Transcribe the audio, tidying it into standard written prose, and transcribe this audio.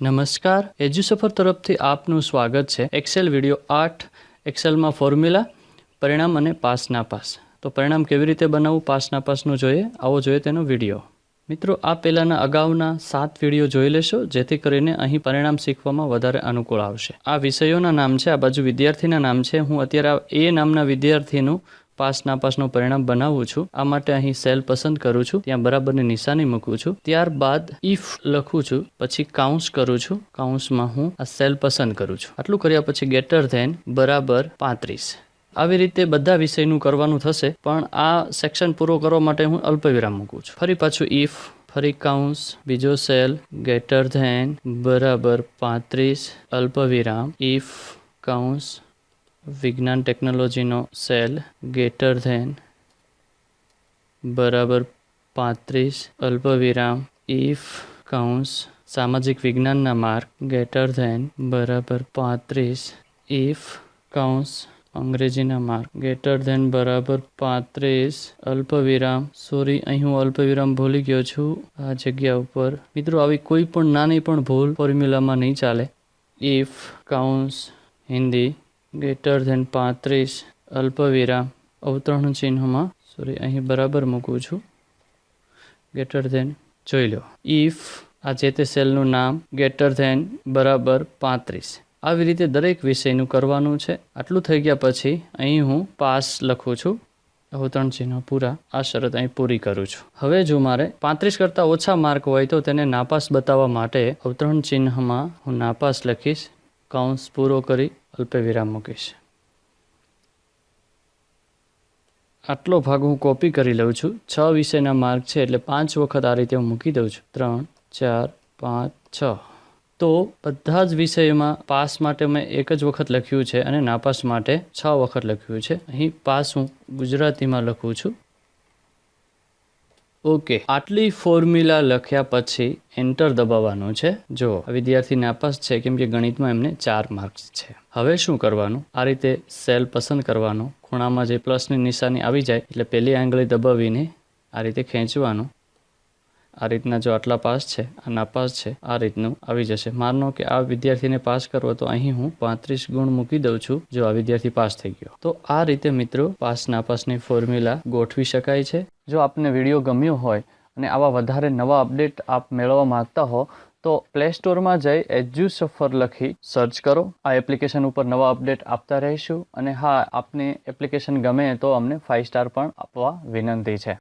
નમસ્કાર, એજ્યુસફર તરફથી આપનું સ્વાગત છે. એક્સેલ વિડિયો 8 એક્સેલમાં ફોર્મ્યુલા, પરિણામ અને પાસ નાપાસ. તો પરિણામ કેવી રીતે બનાવવું, પાસ નાપાસનું જોઈએ, આવો જોઈએ તેનો વિડીયો. મિત્રો, આ પહેલાંના અગાઉના 7 વિડીયો જોઈ લેશો, જેથી કરીને અહીં પરિણામ શીખવામાં વધારે અનુકૂળ આવશે. આ વિષયોના નામ છે, આ બાજુ વિદ્યાર્થીના નામ છે. હું અત્યારે એ નામના વિદ્યાર્થીનું પાસ નાપાસનું પરિણામ બનાવું છું. આ માટે અહીં સેલ પસંદ કરું છું, ત્યાં બરાબરની નિશાની મૂકું છું. ત્યારબાદ ઇફ લખું છું, પછી કાઉન્સ કરું છું. કાઉન્સમાં હું આ સેલ પસંદ કરું છું. આટલું કર્યા પછી ગેટર ધેન બરાબર 35. આવી રીતે બધા વિષયનું કરવાનું થશે, પણ આ સેક્શન પૂરો કરવા માટે હું અલ્પવિરામ મૂકું છું. ફરી પાછું ઇફ, ફરી કાઉન્સ, બીજો સેલ ગેટર ધેન બરાબર 35 અલ્પવિરામ, ઇફ કાઉન્સ, વિજ્ઞાન ટેકનોલોજીનો સેલ ગેટર ધેન બરાબર 35 અલ્પવિરામ, ઇફ કાઉન્સ, સામાજિક વિજ્ઞાનના માર્ક ગેટર ધેન બરાબર 35, ઇફ કાઉન્સ, અંગ્રેજીના માર્ક ગેટર ધેન બરાબર 35 અલ્પવિરામ. સોરી, અહીં હું અલ્પવિરામ ભૂલી ગયો છું આ જગ્યા ઉપર. મિત્રો, આવી કોઈ પણ નાની પણ ભૂલ ફોર્મ્યુલામાં નહીં ચાલે. ઇફ કાઉન્સ હિન્દી ગેટર ધેન 35 અલ્પવિરામ, અવતરણ ચિહ્નમાં, સોરી, અહીં બરાબર મૂકું છું, ગેટર ધેન. જોઈ લો, ઇફ આ જે તે સેલનું નામ ગેટર ધેન બરાબર 35. આવી રીતે દરેક વિષયનું કરવાનું છે. આટલું થઈ ગયા પછી અહીં હું પાસ લખું છું, અવતરણ ચિહ્ન પૂરા. આ શરત અહીં પૂરી કરું છું. હવે જો મારે 35 કરતાં ઓછા માર્ક હોય તો તેને નાપાસ બતાવવા માટે અવતરણ ચિહ્નમાં હું નાપાસ લખીશ, કાઉન્સ પૂરો કરી અલ્પવિરામ મૂકીશ. આટલો ભાગ હું કોપી કરી લઉં છું. 6 વિષયના માર્ક છે, એટલે 5 વખત આ રીતે હું મૂકી દઉં છું. 3, 4, 5, 6. તો બધા જ વિષયોમાં પાસ માટે મેં એક જ વખત લખ્યું છે અને નાપાસ માટે 6 વખત લખ્યું છે. અહીં પાસ હું ગુજરાતીમાં લખું છું. ઓકે, આટલી ફોર્મ્યુલા લખ્યા પછી એન્ટર દબાવવાનું છે. જો વિદ્યાર્થી નાપાસ છે, કેમ કે ગણિતમાં એમને 4 માર્ક્સ છે. હવે શું કરવાનું, આ રીતે સેલ પસંદ કરવાનો, ખૂણામાં જે પ્લસની નિશાની આવી જાય એટલે પહેલી આંગળી દબાવીને આ રીતે ખેંચવાનું. આ રીતના જો આટલા પાસ છે, આ નાપાસ છે, આ રીતનું આવી જશે. માનો કે આ વિદ્યાર્થીને પાસ કરવો તો અહીં હું 35 ગુણ મૂકી દઉં છું, જો આ વિદ્યાર્થી પાસ થઈ ગયો. તો આ રીતે મિત્રો પાસ નાપાસની ફોર્મ્યુલા ગોઠવી શકાય છે. જો આપને વિડીયો ગમ્યો હોય અને આવા વધારે નવા અપડેટ આપ મેળવવા માંગતા હો તો પ્લે સ્ટોરમાં જઈ એજ્યુસફર લખી સર્ચ કરો. આ એપ્લિકેશન ઉપર નવા અપડેટ આપતા રહીશું. અને હા, આપને એપ્લિકેશન ગમે તો અમને 5 સ્ટાર પણ આપવા વિનંતી છે.